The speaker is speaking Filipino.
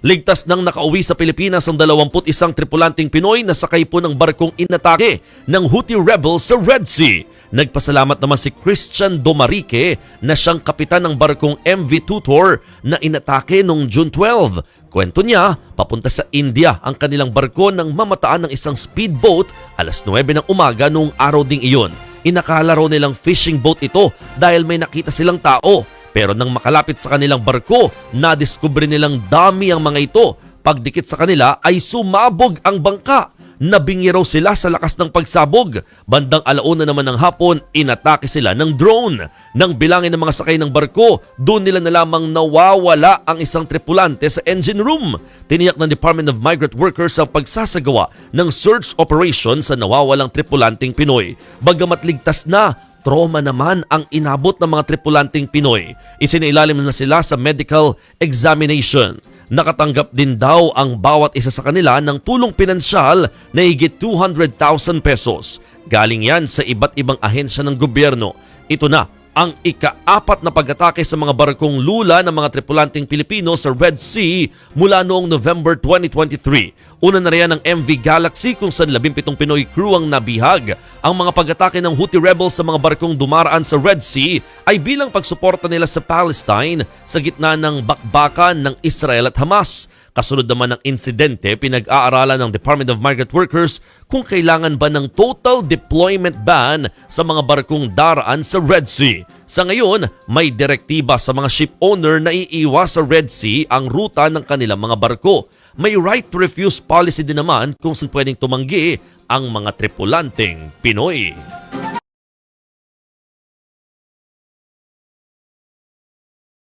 Ligtas nang nakauwi sa Pilipinas ang 21 tripulanteng Pinoy na sakay po ng barkong inatake ng Houthi rebels sa Red Sea. Nagpasalamat naman si Christian Domarique na siyang kapitan ng barkong MV Tutor na inatake noong June 12. Kwento niya, papunta sa India ang kanilang barko nang mamataan ng isang speedboat alas 9 ng umaga noong araw ding iyon. Inakala raw nilang fishing boat ito dahil may nakita silang tao. Pero nang makalapit sa kanilang barko, nadiskubre nilang dami ang mga ito. Pagdikit sa kanila ay sumabog ang bangka. Nabingi raw sila sa lakas ng pagsabog. Bandang alauna naman ng hapon, inatake sila ng drone. Nang bilangin ng mga sakay ng barko, doon nila na lamang nawawala ang isang tripulante sa engine room. Tiniyak ng Department of Migrant Workers ang pagsasagawa ng search operation sa nawawalang tripulanteng Pinoy. Bagamat ligtas na, trauma naman ang inabot ng mga tripulanteng Pinoy. Isinailalim na sila sa medical examination. Nakatanggap din daw ang bawat isa sa kanila ng tulong pinansyal na higit 200,000 pesos. Galing yan sa iba't ibang ahensya ng gobyerno. Ito na ang ika-4 na pag-atake sa mga barkong lula ng mga tripulanteng Pilipino sa Red Sea mula noong November 2023. Una na riyan ang MV Galaxy kung saan 17 Pinoy crew ang nabihag. Ang mga pag-atake ng Houthi rebels sa mga barkong dumaraan sa Red Sea ay bilang pagsuporta nila sa Palestine sa gitna ng bakbakan ng Israel at Hamas. Kasunod naman ng insidente, pinag-aaralan ng Department of Migrant Workers kung kailangan ba ng total deployment ban sa mga barkong daraan sa Red Sea. Sa ngayon, may direktiba sa mga ship owner na iiwas sa Red Sea ang ruta ng kanilang mga barko. May right to refuse policy din naman kung saan pwedeng tumanggi ang mga tripulanteng Pinoy.